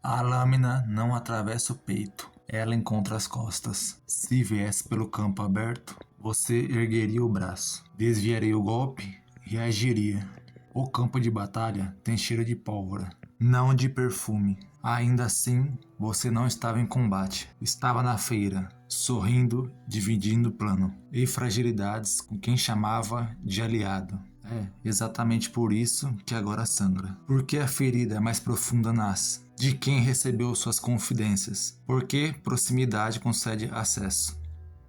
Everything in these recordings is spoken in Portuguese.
A lâmina não atravessa o peito, ela encontra as costas. Se viesse pelo campo aberto, você ergueria o braço, desviaria o golpe e agiria. O campo de batalha tem cheiro de pólvora, não de perfume. Ainda assim, você não estava em combate, estava na feira, sorrindo, dividindo plano e fragilidades com quem chamava de aliado. É exatamente por isso que agora sangra. Porque a ferida mais profunda nasce de quem recebeu suas confidências. Porque proximidade concede acesso.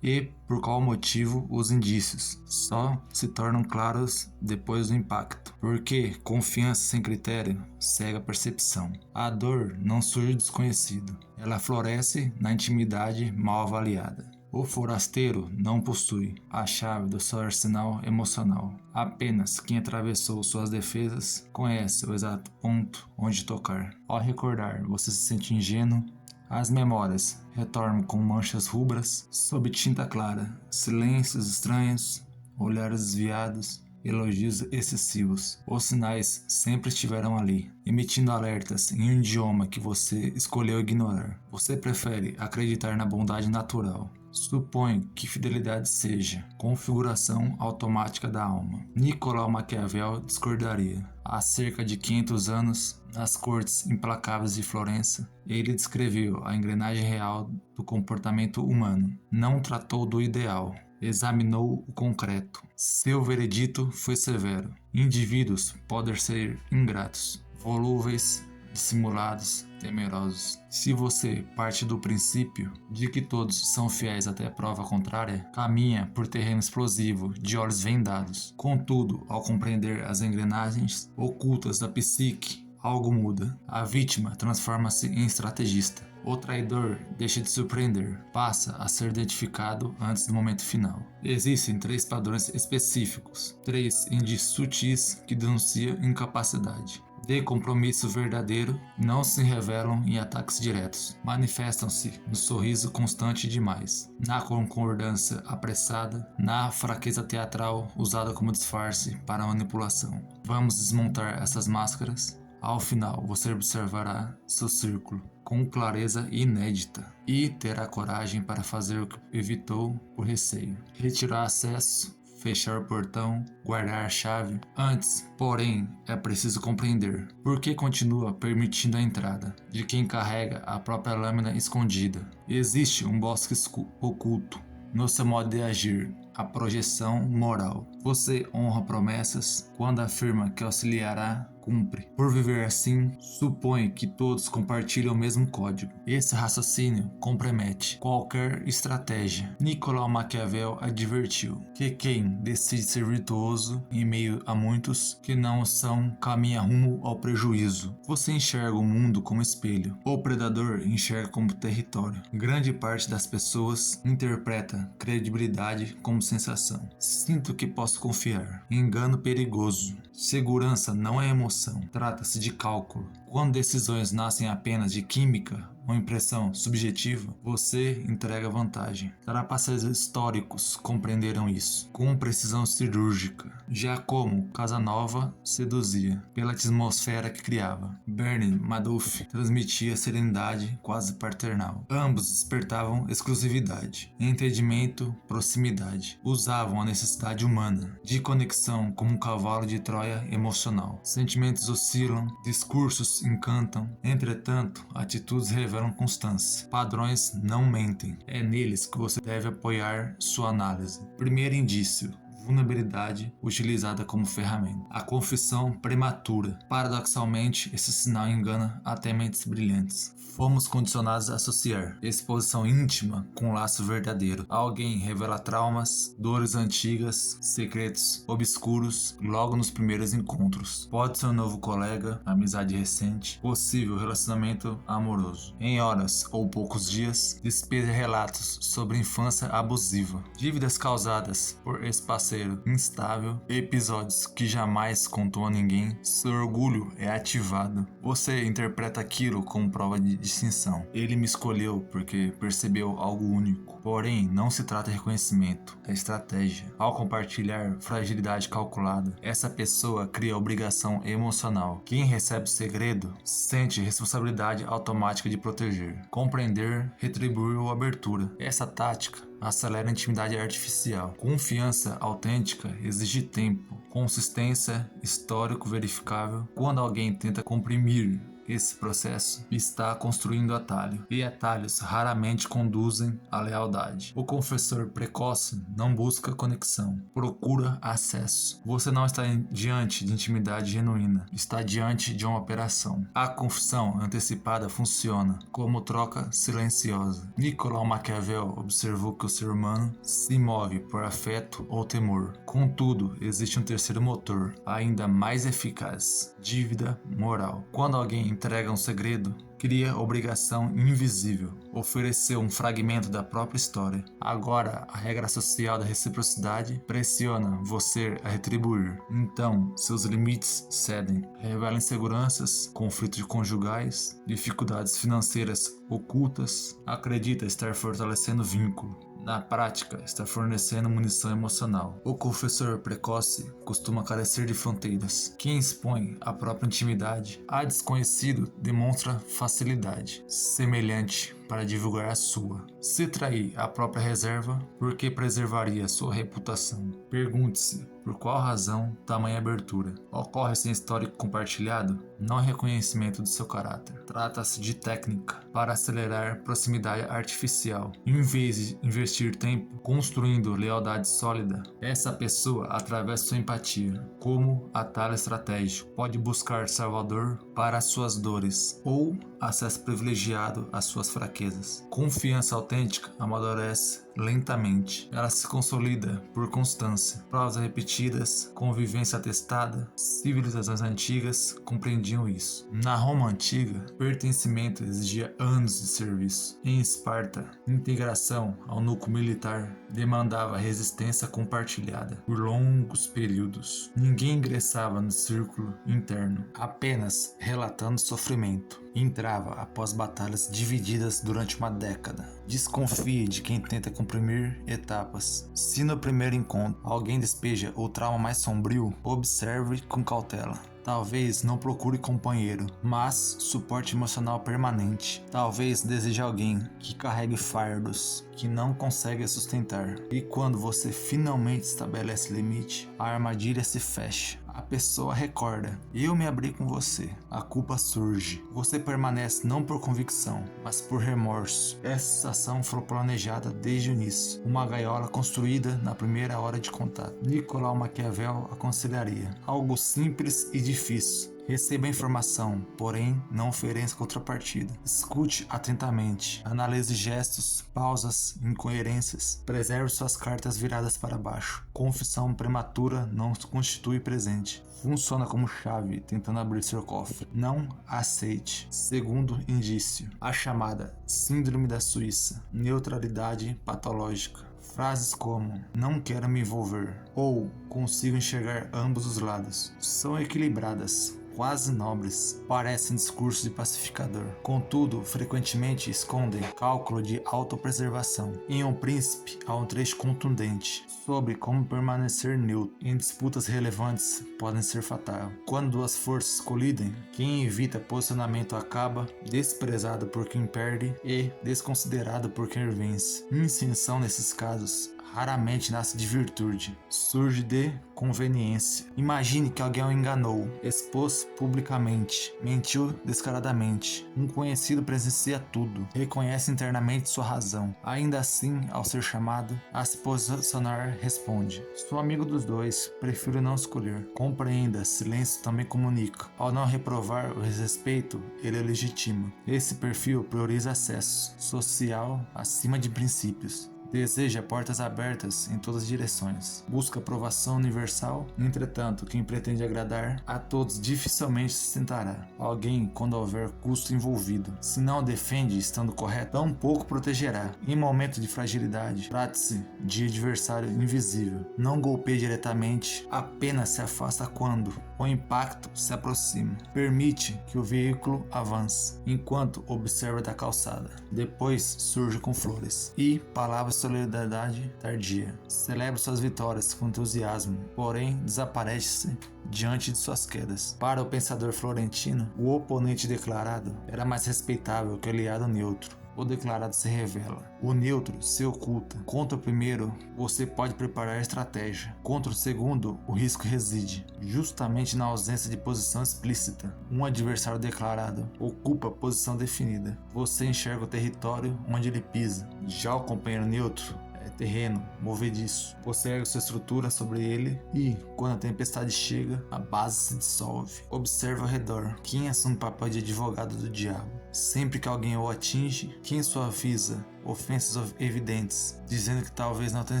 E por qual motivo os indícios só se tornam claros depois do impacto. Porque confiança sem critério cega a percepção. A dor não surge do desconhecido, ela floresce na intimidade mal avaliada. O forasteiro não possui a chave do seu arsenal emocional. Apenas quem atravessou suas defesas conhece o exato ponto onde tocar. Ao recordar, você se sente ingênuo. As memórias retornam com manchas rubras, sob tinta clara, silêncios estranhos, olhares desviados, elogios excessivos. Os sinais sempre estiverão ali, emitindo alertas em um idioma que você escolheu ignorar. Você prefere acreditar na bondade natural. Supõe que fidelidade seja configuração automática da alma. Nicolau Maquiavel discordaria. Há cerca de 500 anos, nas cortes implacáveis de Florença, ele descreveu a engrenagem real do comportamento humano. Não tratou do ideal, examinou o concreto. Seu veredito foi severo. Indivíduos podem ser ingratos, volúveis, dissimulados, temerosos. Se você parte do princípio de que todos são fiéis até a prova contrária, caminha por terreno explosivo, de olhos vendados. Contudo, ao compreender as engrenagens ocultas da psique, algo muda. A vítima transforma-se em estrategista. O traidor deixa de surpreender, passa a ser identificado antes do momento final. Existem 3 padrões específicos, 3 indícios sutis que denunciam incapacidade. De compromisso verdadeiro, não se revelam em ataques diretos, manifestam-se no sorriso constante demais, na concordância apressada, na fraqueza teatral usada como disfarce para manipulação. Vamos desmontar essas máscaras? Ao final, você observará seu círculo com clareza inédita e terá coragem para fazer o que evitou por receio: retirar acesso, fechar o portão, guardar a chave. Antes, porém, é preciso compreender por que continua permitindo a entrada de quem carrega a própria lâmina escondida. Existe um bosque oculto no seu modo de agir, a projeção moral. Você honra promessas quando afirma que auxiliará, cumpre. Por viver assim, supõe que todos compartilham o mesmo código. Esse raciocínio compromete qualquer estratégia. Nicolau Maquiavel advertiu que quem decide ser virtuoso em meio a muitos que não são caminha rumo ao prejuízo. Você enxerga o mundo como espelho. O predador enxerga como território. Grande parte das pessoas interpreta credibilidade como sensação. Sinto que posso confiar. Engano perigoso. Segurança não é emoção, trata-se de cálculo. Quando decisões nascem apenas de química ou impressão subjetiva, você entrega vantagem. Trapaçeiros históricos compreenderam isso com precisão cirúrgica, já como Casanova seduzia pela atmosfera que criava. Bernie Madoff transmitia serenidade quase paternal. Ambos despertavam exclusividade, entendimento, proximidade. Usavam a necessidade humana de conexão como um cavalo de Troia emocional. Sentimentos oscilam, discursos encantam, entretanto, atitudes revelam constância. Padrões não mentem. É neles que você deve apoiar sua análise. Primeiro indício: vulnerabilidade utilizada como ferramenta. A confissão prematura. Paradoxalmente, esse sinal engana até mentes brilhantes. Fomos condicionados a associar exposição íntima com laço verdadeiro. Alguém revela traumas, dores antigas, secretos obscuros logo nos primeiros encontros. Pode ser um novo colega, amizade recente, possível relacionamento amoroso. Em horas ou poucos dias, despeja relatos sobre infância abusiva, dívidas causadas por espaço financeiro instável, episódios que jamais contou a ninguém, seu orgulho é ativado. Você interpreta aquilo como prova de distinção. Ele me escolheu porque percebeu algo único. Porém, não se trata de reconhecimento, é estratégia. Ao compartilhar fragilidade calculada, essa pessoa cria obrigação emocional. Quem recebe o segredo sente responsabilidade automática de proteger, compreender, retribuir ou abertura. Essa tática acelera a intimidade artificial. Confiança autêntica exige tempo, consistência, histórico verificável. Quando alguém tenta comprimir esse processo, está construindo atalho, e atalhos raramente conduzem à lealdade. O confessor precoce não busca conexão, procura acesso. Você não está diante de intimidade genuína, está diante de uma operação. A confissão antecipada funciona como troca silenciosa. Nicolau Maquiavel observou que o ser humano se move por afeto ou temor. Contudo, existe um terceiro motor, ainda mais eficaz: dívida moral. Quando alguém entrega um segredo, cria obrigação invisível, ofereceu um fragmento da própria história. Agora, a regra social da reciprocidade pressiona você a retribuir. Então, seus limites cedem. Revela inseguranças, conflitos conjugais, dificuldades financeiras ocultas. Acredita estar fortalecendo o vínculo. Na prática, está fornecendo munição emocional. O confessor precoce costuma carecer de fronteiras. Quem expõe a própria intimidade a desconhecido demonstra facilidade semelhante para divulgar a sua. Se trair a própria reserva, por que preservaria sua reputação? Pergunte-se, por qual razão tamanha abertura? Ocorre sem histórico compartilhado? Não é reconhecimento do seu caráter. Trata-se de técnica para acelerar proximidade artificial. Em vez de investir tempo construindo lealdade sólida, essa pessoa atravessa sua empatia. Como atalho estratégico, pode buscar salvador para as suas dores ou acesso privilegiado às suas fraquezas. Confiança autêntica amadurece lentamente. Ela se consolida por constância. Provas repetidas, convivência atestada. Civilizações antigas compreendiam isso. Na Roma antiga, pertencimento exigia anos de serviço. Em Esparta, integração ao núcleo militar demandava resistência compartilhada por longos períodos. Ninguém ingressava no círculo interno, apenas relatando sofrimento. Entrava após batalhas divididas durante uma década. Desconfie de quem tenta comprimir etapas. Se no primeiro encontro alguém despeja o trauma mais sombrio, observe com cautela. Talvez não procure companheiro, mas suporte emocional permanente. Talvez deseje alguém que carregue fardos que não consegue sustentar. E quando você finalmente estabelece limite, a armadilha se fecha. A pessoa recorda: eu me abri com você. A culpa surge. Você permanece não por convicção, mas por remorso. Essa ação foi planejada desde o início. Uma gaiola construída na primeira hora de contato. Nicolau Maquiavel aconselharia: algo simples e difícil. Receba a informação, porém não ofereça contrapartida. Escute atentamente, analise gestos, pausas, incoerências. Preserve suas cartas viradas para baixo. Confissão prematura não constitui presente. Funciona como chave tentando abrir seu cofre. Não aceite. Segundo indício, a chamada Síndrome da Suíça. Neutralidade patológica. Frases como "não quero me envolver" ou "consigo enxergar ambos os lados" são equilibradas, quase nobres, parecem discurso de pacificador. Contudo, frequentemente escondem cálculo de autopreservação. Em Um Príncipe, há um trecho contundente sobre como permanecer neutro em disputas relevantes podem ser fatais. Quando duas forças colidem, quem evita posicionamento acaba desprezado por quem perde e desconsiderado por quem vence. Insensão nesses casos raramente nasce de virtude, surge de conveniência. Imagine que alguém o enganou, expôs publicamente, mentiu descaradamente. Um conhecido presencia tudo, reconhece internamente sua razão. Ainda assim, ao ser chamado a se posicionar, responde: sou amigo dos dois, prefiro não escolher. Compreenda, silêncio também comunica. Ao não reprovar o respeito, ele legitima. Esse perfil prioriza acesso social acima de princípios. Deseja portas abertas em todas as direções. Busca aprovação universal. Entretanto, quem pretende agradar a todos dificilmente se tentará. Alguém quando houver custo envolvido. Se não o defende estando correto, tampouco protegerá. Em momento de fragilidade, trate-se de adversário invisível. Não golpeie diretamente, apenas se afasta quando o impacto se aproxima. Permite que o veículo avance, enquanto observa da calçada. Depois surge com flores e palavras de solidariedade tardia. Celebra suas vitórias com entusiasmo, porém desaparece diante de suas quedas. Para o pensador florentino, o oponente declarado era mais respeitável que o aliado neutro. O declarado se revela. O neutro se oculta. Contra o primeiro, você pode preparar estratégia. Contra o segundo, o risco reside justamente na ausência de posição explícita. Um adversário declarado ocupa posição definida. Você enxerga o território onde ele pisa. Já o companheiro neutro é terreno movediço. Você ergue sua estrutura sobre ele e, quando a tempestade chega, a base se dissolve. Observe ao redor. Quem assume o papel de advogado do diabo? Sempre que alguém o atinge, quem suaviza ofensas evidentes, dizendo que talvez não tenham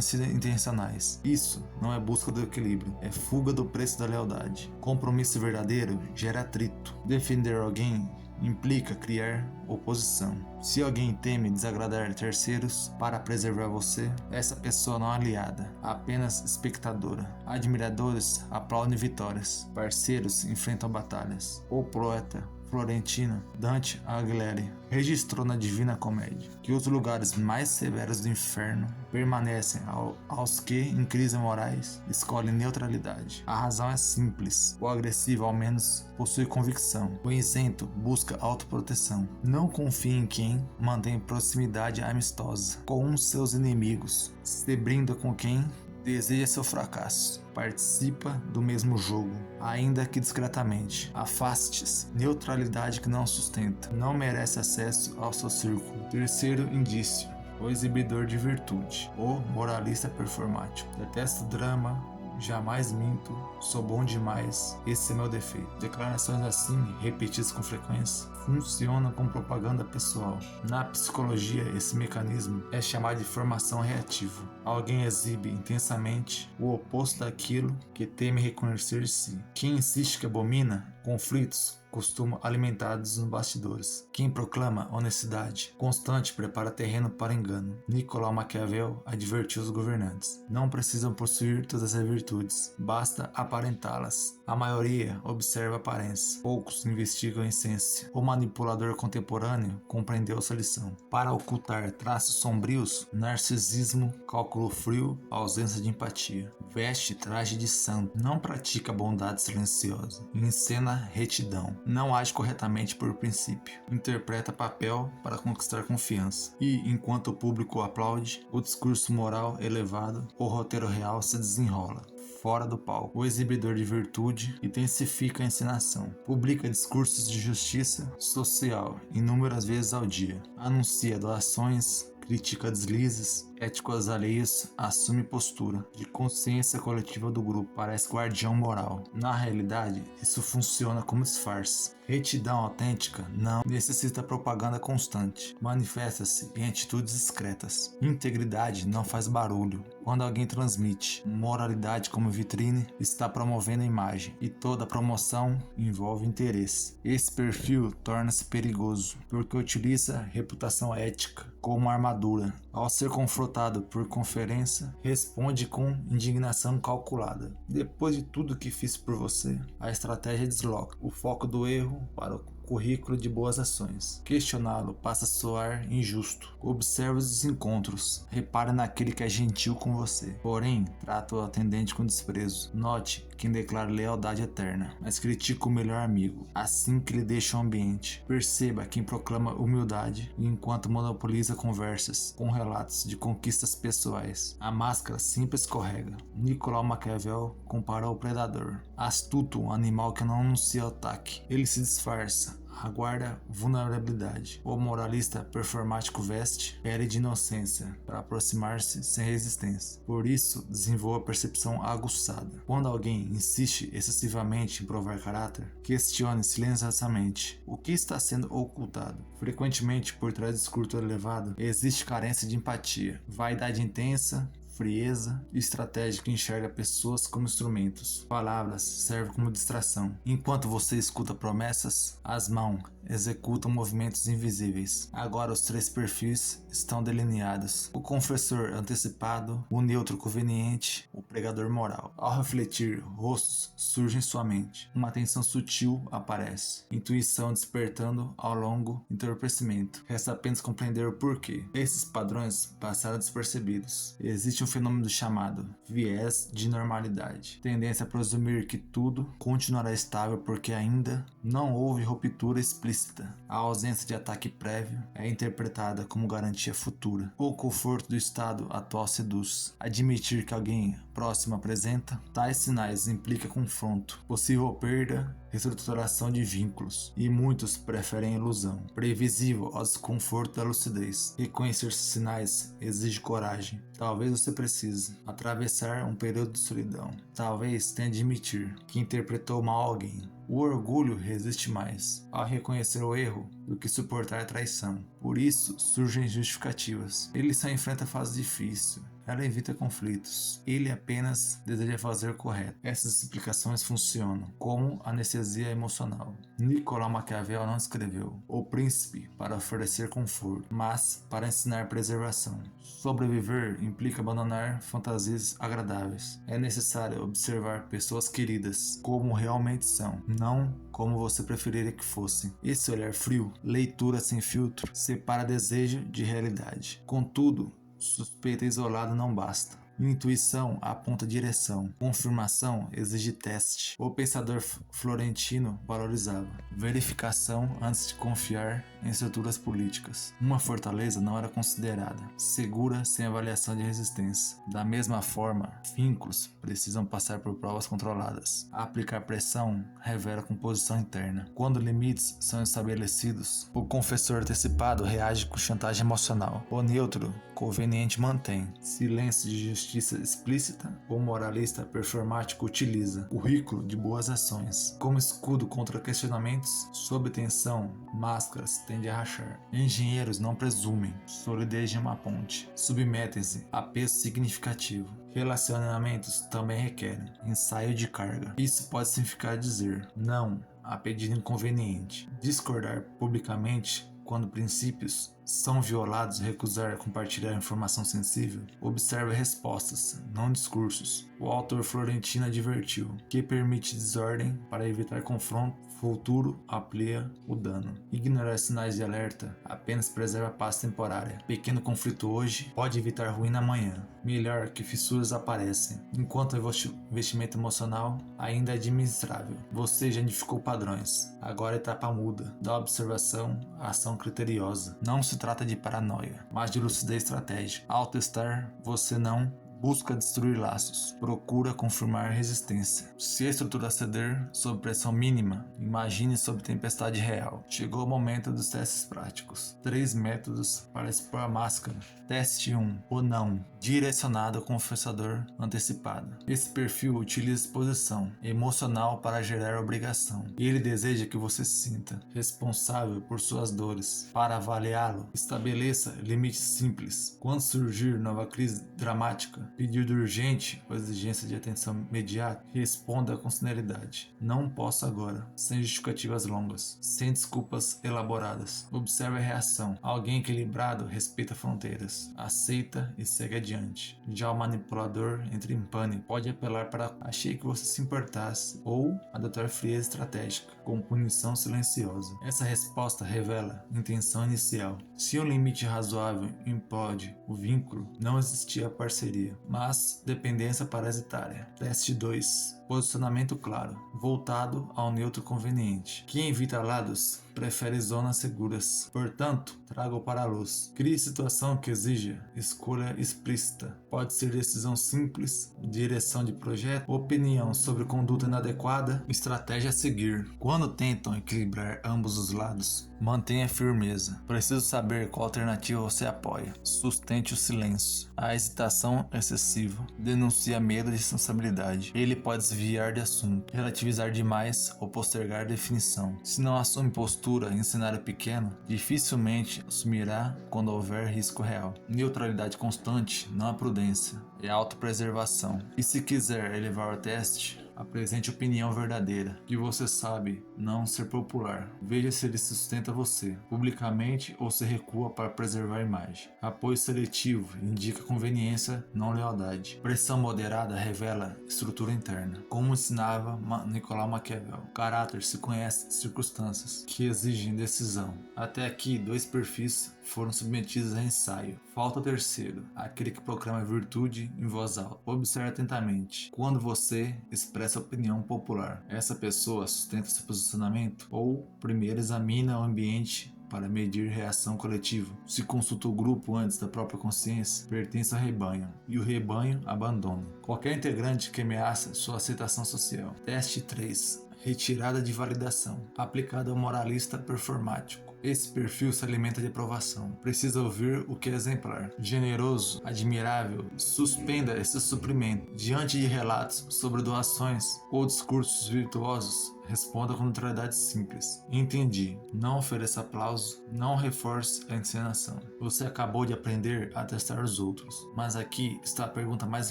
sido intencionais. Isso não é busca do equilíbrio, é fuga do preço da lealdade. Compromisso verdadeiro gera atrito. Defender alguém implica criar oposição. Se alguém teme desagradar terceiros para preservar você, essa pessoa não é aliada, apenas espectadora. Admiradores aplaudem vitórias, parceiros enfrentam batalhas. O poeta florentino Dante Alighieri registrou na Divina Comédia que os lugares mais severos do inferno permanecem aos que, em crises morais, escolhem neutralidade. A razão é simples: o agressivo ao menos possui convicção, o isento busca autoproteção. Não confie em quem mantém proximidade amistosa com seus inimigos, se brinda com quem deseja seu fracasso. Participa do mesmo jogo, ainda que discretamente. Afaste-se. Neutralidade que não sustenta. Não merece acesso ao seu círculo. Terceiro indício: o exibidor de virtude. O moralista performático. Detesto drama. Jamais minto, sou bom demais, esse é meu defeito. Declarações assim, repetidas com frequência, funcionam como propaganda pessoal. Na psicologia, esse mecanismo é chamado de formação reativa. Alguém exibe intensamente o oposto daquilo que teme reconhecer de si. Quem insiste que abomina conflitos costumam alimentados nos bastidores. Quem proclama honestidade constante prepara terreno para engano. Nicolau Maquiavel advertiu os governantes: não precisam possuir todas as virtudes, basta aparentá-las. A maioria observa a aparência, poucos investigam a essência. O manipulador contemporâneo compreendeu sua lição. Para ocultar traços sombrios, narcisismo, cálculo frio, ausência de empatia. Veste traje de santo, não pratica bondade silenciosa, encena retidão. Não age corretamente por princípio, interpreta papel para conquistar confiança. E, enquanto o público o aplaude, o discurso moral elevado, o roteiro real se desenrola. Fora do palco, o exibidor de virtude intensifica a encenação. Publica discursos de justiça social inúmeras vezes ao dia. Anuncia doações, critica deslizes, éticos alheios, assume postura de consciência coletiva do grupo, parece guardião moral. Na realidade, isso funciona como disfarce. Retidão autêntica não necessita propaganda constante, manifesta-se em atitudes discretas. Integridade não faz barulho. Quando alguém transmite moralidade como vitrine, está promovendo a imagem, e toda promoção envolve interesse. Esse perfil torna-se perigoso, porque utiliza reputação ética como armadura. Ao ser confrontado por conferência, responde com indignação calculada. Depois de tudo que fiz por você, a estratégia desloca o foco do erro para o currículo de boas ações. Questioná-lo passa a soar injusto. Observe os desencontros. Repare naquele que é gentil com você. Porém, trata o atendente com desprezo. Note quem declara lealdade eterna, mas critica o melhor amigo, assim que lhe deixa o ambiente. Perceba quem proclama humildade enquanto monopoliza conversas com relatos de conquistas pessoais. A máscara sempre escorrega. Nicolau Maquiavel comparou o predador. Astuto, um animal que não anuncia o ataque. Ele se disfarça, aguarda vulnerabilidade. O moralista performático veste pele de inocência para aproximar-se sem resistência. Por isso, desenvolva a percepção aguçada. Quando alguém insiste excessivamente em provar caráter, questione silenciosamente o que está sendo ocultado. Frequentemente, por trás do discurso elevado, existe carência de empatia, vaidade intensa, frieza e estratégia que enxerga pessoas como instrumentos. Palavras servem como distração. Enquanto você escuta promessas, as mãos executam movimentos invisíveis. Agora os 3 perfis estão delineados: o confessor antecipado, o neutro conveniente, o pregador moral. Ao refletir, rostos surgem em sua mente. Uma tensão sutil aparece. Intuição despertando ao longo entorpecimento. Resta apenas compreender o porquê. Esses padrões passaram despercebidos. Existe um fenômeno chamado viés de normalidade, tendência a presumir que tudo continuará estável porque ainda não houve ruptura explícita. A ausência de ataque prévio é interpretada como garantia futura. O conforto do estado atual seduz. Admitir que alguém próximo apresenta tais sinais implica confronto, possível perda, reestruturação de vínculos, e muitos preferem a ilusão. Previsível ao desconforto da lucidez. Reconhecer esses sinais exige coragem. Talvez você precise atravessar um período de solidão. Talvez tenha de admitir que interpretou mal alguém. O orgulho resiste mais ao reconhecer o erro do que suportar a traição. Por isso surgem justificativas. Ele só enfrenta fase difícil. Ela evita conflitos. Ele apenas deseja fazer o correto. Essas explicações funcionam como anestesia emocional. Nicolau Maquiavel não escreveu O Príncipe para oferecer conforto, mas para ensinar preservação. Sobreviver implica abandonar fantasias agradáveis. É necessário observar pessoas queridas como realmente são, não como você preferiria que fossem. Esse olhar frio, leitura sem filtro, separa desejo de realidade. Contudo, suspeita isolada não basta. Intuição aponta direção. Confirmação exige teste. O pensador florentino valorizava verificação antes de confiar em estruturas políticas. Uma fortaleza não era considerada segura sem avaliação de resistência. Da mesma forma, vínculos precisam passar por provas controladas. Aplicar pressão revela composição interna. Quando limites são estabelecidos, o confessor antecipado reage com chantagem emocional. O neutro conveniente mantém silêncio de justiça explícita. O moralista performático utiliza currículo de boas ações como escudo contra questionamentos. Sob tensão, máscaras tendem a rachar. Engenheiros não presumem solidez de uma ponte, submetem-se a peso significativo. Relacionamentos também requerem ensaio de carga. Isso pode significar dizer não a pedido inconveniente, discordar publicamente quando princípios são violados, recusar compartilhar informação sensível. Observe respostas, não discursos. O autor florentino advertiu que permite desordem para evitar confronto futuro amplia o dano. Ignorar sinais de alerta apenas preserva a paz temporária. Pequeno conflito hoje pode evitar ruína amanhã. Melhor que fissuras aparecem, enquanto o investimento emocional ainda é administrável. Você já identificou padrões. Agora a etapa muda da observação à ação criteriosa. Não se trata de paranoia, mas de lucidez estratégica. Ao testar, você não busca destruir laços, procura confirmar resistência. Se a estrutura ceder sob pressão mínima, imagine sob tempestade real. Chegou o momento dos testes práticos. 3 métodos para expor a máscara. Teste 1. O não, direcionado ao confessador antecipado. Esse perfil utiliza exposição emocional para gerar obrigação. Ele deseja que você se sinta responsável por suas dores. Para avaliá-lo, estabeleça limites simples. Quando surgir nova crise dramática, pedido urgente ou exigência de atenção imediata, responda com sinceridade. Não posso agora, sem justificativas longas, sem desculpas elaboradas. Observe a reação. Alguém equilibrado respeita fronteiras, aceita e segue adiante. Já o manipulador entra em pânico, pode apelar para achei que você se importasse ou adotar frieza estratégica, com punição silenciosa. Essa resposta revela intenção inicial. Se um limite razoável impede o vínculo, não existia parceria, mas dependência parasitária. Teste 2. Posicionamento claro, voltado ao neutro conveniente. Quem evita lados prefere zonas seguras. Portanto, traga-o para a luz. Crie situação que exija escolha explícita. Pode ser decisão simples, direção de projeto, opinião sobre conduta inadequada, estratégia a seguir. Quando tentam equilibrar ambos os lados, mantenha firmeza. Preciso saber qual alternativa você apoia. Sustente o silêncio. A hesitação excessiva denuncia medo de responsabilidade. Ele pode desviar de assunto, relativizar demais ou postergar definição. Se não assume postura em cenário pequeno, dificilmente assumirá quando houver risco real. Neutralidade constante não é prudência, é autopreservação. E se quiser elevar o teste, apresente opinião verdadeira, que você sabe não ser popular. Veja se ele sustenta você, publicamente, ou se recua para preservar a imagem. Apoio seletivo indica conveniência, não lealdade. Pressão moderada revela estrutura interna. Como ensinava Nicolau Maquiavel, caráter se conhece de circunstâncias que exigem decisão. Até aqui, 2 perfis foram submetidos a ensaio. Falta o terceiro, aquele que proclama virtude em voz alta. Observe atentamente. Quando você expressa opinião popular, essa pessoa sustenta seu posicionamento ou primeiro examina o ambiente para medir reação coletiva. Se consulta o grupo antes da própria consciência, pertence ao rebanho, e o rebanho abandona qualquer integrante que ameaça sua aceitação social. Teste 3. Retirada de validação, aplicada ao moralista performático. Esse perfil se alimenta de aprovação. Precisa ouvir o que é exemplar, generoso, admirável. Suspenda esse suprimento. Diante de relatos sobre doações ou discursos virtuosos, responda com neutralidade simples. Entendi. Não ofereça aplauso, não reforce a encenação. Você acabou de aprender a testar os outros, mas aqui está a pergunta mais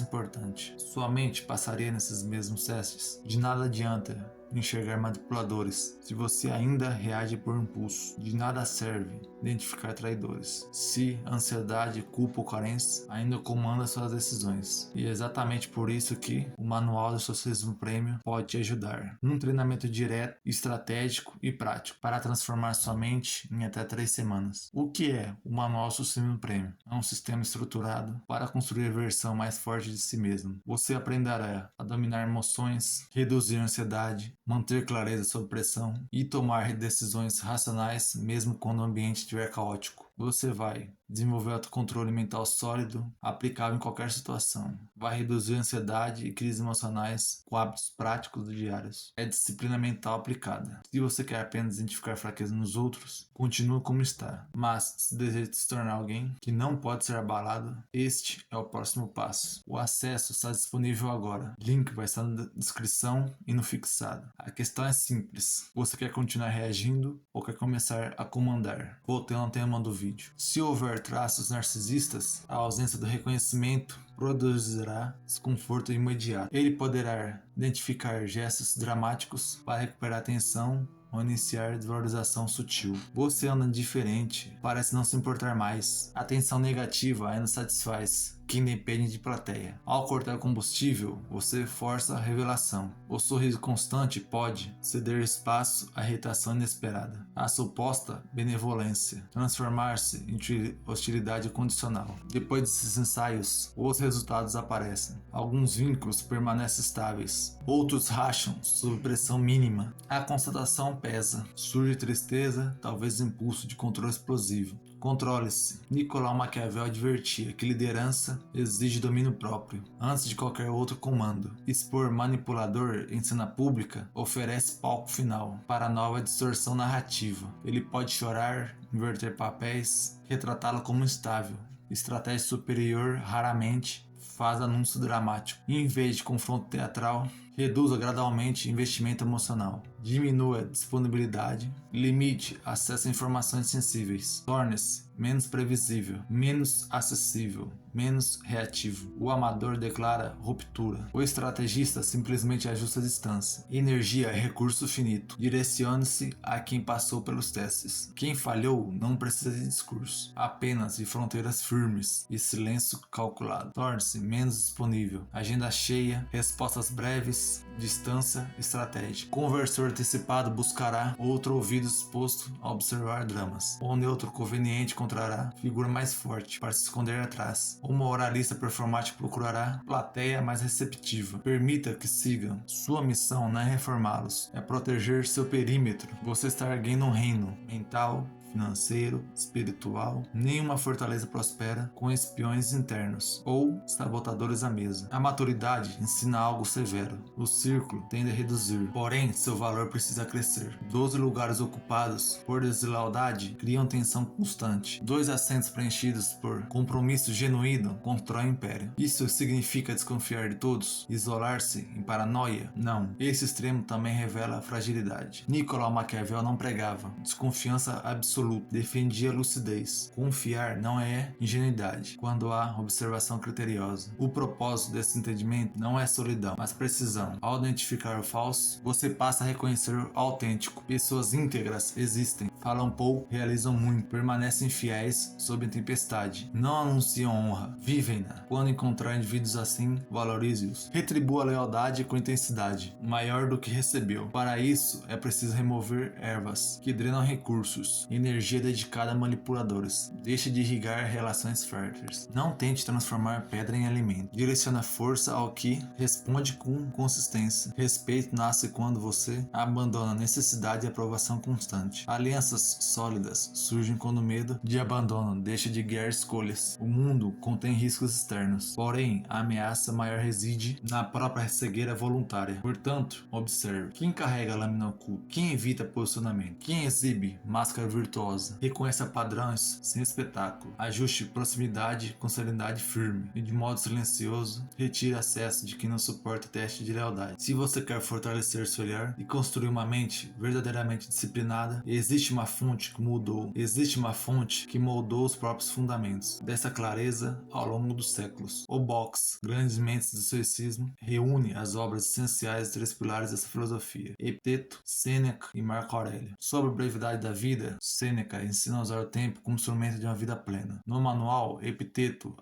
importante. Sua mente passaria nesses mesmos testes? De nada adianta enxergar manipuladores se você ainda reage por impulso. De nada serve identificar traidores se ansiedade, culpa ou carência ainda comanda suas decisões. E é exatamente por isso que o Manual do Socialismo Premium pode te ajudar. Um treinamento direto, estratégico e prático para transformar sua mente em até 3 semanas. O que é o Manual do Socialismo Premium? É um sistema estruturado para construir a versão mais forte de si mesmo. Você aprenderá a dominar emoções, reduzir a ansiedade, manter clareza sob pressão e tomar decisões racionais mesmo quando o ambiente estiver caótico. Você vai desenvolver autocontrole mental sólido, aplicável em qualquer situação. Vai reduzir a ansiedade e crises emocionais com hábitos práticos e diários. É disciplina mental aplicada. Se você quer apenas identificar fraqueza nos outros, continue como está. Mas se deseja se tornar alguém que não pode ser abalado, este é o próximo passo. O acesso está disponível agora. Link vai estar na descrição e no fixado. A questão é simples. Você quer continuar reagindo ou quer começar a comandar? Voltando ao tema do vídeo. Se houver traços narcisistas, a ausência do reconhecimento produzirá desconforto imediato. Ele poderá identificar gestos dramáticos para recuperar a atenção ou iniciar desvalorização sutil. Você anda diferente, parece não se importar mais. A atenção negativa ainda satisfaz quem depende de plateia. Ao cortar combustível, você força a revelação. O sorriso constante pode ceder espaço à irritação inesperada. A suposta benevolência transformar-se em hostilidade condicional. Depois desses ensaios, os resultados aparecem. Alguns vínculos permanecem estáveis, outros racham sob pressão mínima. A constatação pesa. Surge tristeza, talvez impulso de controle explosivo. Controle-se. Nicolau Maquiavel advertia que liderança exige domínio próprio, antes de qualquer outro comando. Expor manipulador em cena pública oferece palco final para nova distorção narrativa. Ele pode chorar, inverter papéis, retratá-lo como instável. Estratégia superior raramente faz anúncio dramático. E em vez de confronto teatral, reduza gradualmente investimento emocional. Diminua a disponibilidade, limite acesso a informações sensíveis. Torne-se menos previsível, menos acessível, menos reativo. O amador declara ruptura. O estrategista simplesmente ajusta a distância. Energia é recurso finito. Direcione-se a quem passou pelos testes. Quem falhou não precisa de discurso, apenas de fronteiras firmes e silêncio calculado. Torne-se menos disponível. Agenda cheia, respostas breves, limites. Distância estratégica. Conversor antecipado buscará outro ouvido exposto a observar dramas. O neutro conveniente encontrará figura mais forte para se esconder atrás. O moralista performático procurará plateia mais receptiva. Permita que sigam. Sua missão não é reformá-los, é proteger seu perímetro. Você está erguendo um reino mental, financeiro, espiritual. Nenhuma fortaleza prospera com espiões internos ou sabotadores à mesa. A maturidade ensina algo severo. O círculo tende a reduzir, porém seu valor precisa crescer. 12 lugares ocupados por deslealdade criam tensão constante. 2 assentos preenchidos por compromisso genuíno constroem império. Isso significa desconfiar de todos? Isolar-se em paranoia? Não. Esse extremo também revela fragilidade. Nicolau Maquiavel não pregava desconfiança absoluta, defendia lucidez. Confiar não é ingenuidade quando há observação criteriosa. O propósito desse entendimento não é solidão, mas precisão. Ao identificar o falso, você passa a reconhecer o autêntico. Pessoas íntegras existem, falam pouco, realizam muito, permanecem fiéis sob a tempestade, não anunciam honra, vivem-na. Quando encontrar indivíduos assim, valorize-os. Retribua a lealdade com intensidade, maior do que recebeu. Para isso, é preciso remover ervas que drenam recursos, energia dedicada a manipuladores. Deixe de irrigar relações férteis. Não tente transformar pedra em alimento. Direciona força ao que responde com consistência. Respeito nasce quando você abandona a necessidade de aprovação constante. Alianças sólidas surgem quando o medo de abandono deixa de guiar escolhas. O mundo contém riscos externos, porém a ameaça maior reside na própria cegueira voluntária. Portanto, observe. Quem carrega a lâmina oculta? Quem evita posicionamento? Quem exibe máscara virtuosa? Reconheça padrões sem espetáculo. Ajuste proximidade com serenidade firme. E de modo silencioso, retire acesso de quem não suporta teste de lealdade. Se você quer fortalecer seu olhar e construir uma mente verdadeiramente disciplinada, existe uma fonte que mudou. Existe uma fonte que moldou os próprios fundamentos dessa clareza ao longo dos séculos. O Box, Grandes Mentes do Estoicismo, reúne as obras essenciais dos 3 pilares dessa filosofia: Epiteto, Sêneca e Marco Aurélio. Sobre a brevidade da vida, Sêneca ensina a usar o tempo como instrumento de uma vida plena. No manual, Epiteto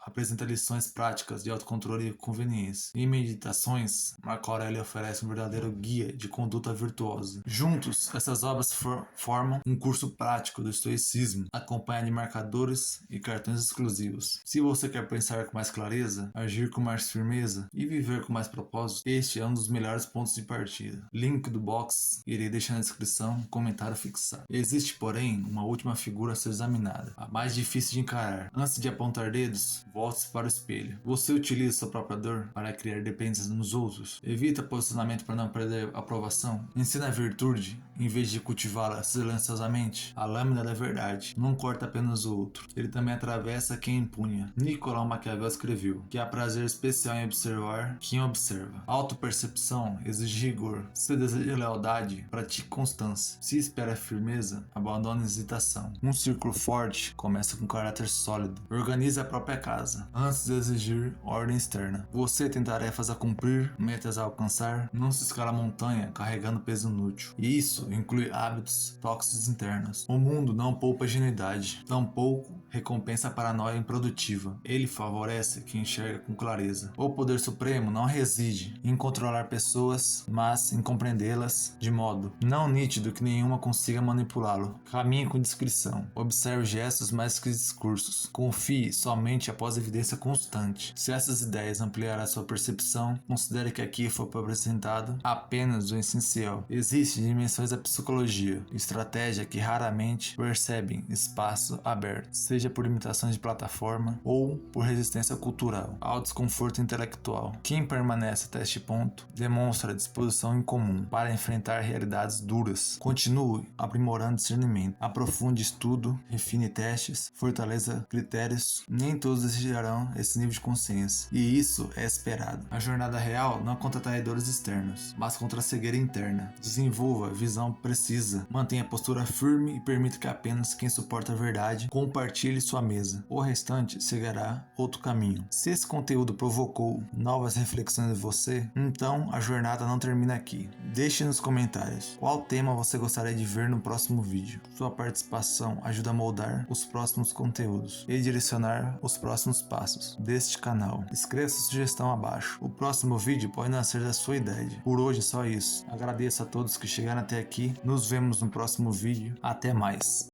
apresenta lições práticas de autocontrole e conveniência. Em Meditações, Marco Aurélio oferece um verdadeiro guia de conduta virtuosa. Juntos, essas obras formam um curso prático do estoicismo, acompanhado de marcadores e cartões exclusivos. Se você quer pensar com mais clareza, agir com mais firmeza e viver com mais propósito, este é um dos melhores pontos de partida. Link do box irei deixar na descrição, comentário fixado. Existe, porém, uma última figura a ser examinada, a mais difícil de encarar. Antes de apontar dedos, volte-se para o espelho. Você utiliza sua própria dor para criar dependência nos outros? Evita posicionamento para não perder aprovação? Ensina a virtude em vez de cultivá-la silenciosamente? A lâmina da verdade não corta apenas o outro, ele também atravessa quem empunha. Nicolau Maquiavel escreveu que há prazer especial em observar quem observa. Autopercepção exige rigor. Se deseja lealdade, pratique constância. Se espera firmeza, abandone a hesitação. Um círculo forte começa com caráter sólido. Organize a própria casa antes de exigir ordem externa. Você tem tarefas a cumprir, metas a alcançar. Não se escala a montanha carregando peso inútil. E isso inclui hábitos tóxicos internos. O mundo não poupa ingenuidade, tampouco recompensa a paranoia improdutiva. Ele favorece quem enxerga com clareza. O poder supremo não reside em controlar pessoas, mas em compreendê-las de modo não nítido que nenhuma consiga manipulá-lo. Caminhe com discrição. Observe gestos mais que discursos. Confie somente após evidência constante. Se essas ideias ampliarem a sua percepção, considere que aqui foi apresentado apenas o essencial. Existem dimensões da psicologia, estratégia que raramente percebem espaço aberto, seja por limitações de plataforma ou por resistência cultural ao desconforto intelectual. Quem permanece até este ponto demonstra disposição incomum para enfrentar realidades duras. Continue aprimorando discernimento, aprofunde estudo, refine testes, fortaleça critérios. Nem todos desejarão esse nível de consciência, e isso é esperado. A jornada real não é contra traidores externos, mas contra a cegueira interna. Desenvolva visão precisa, mantenha a postura firme e permita que apenas quem suporta a verdade compartilhe sua mesa. O restante seguirá outro caminho. Se esse conteúdo provocou novas reflexões em você, então a jornada não termina aqui. Deixe nos comentários qual tema você gostaria de ver no próximo vídeo. Sua participação ajuda a moldar os próximos conteúdos e direcionar os próximos passos deste canal. Escreva sua sugestão abaixo. O próximo vídeo pode nascer da sua ideia. Por hoje é só isso. Agradeço a todos que chegaram até aqui. Nos vemos no próximo vídeo. Até mais.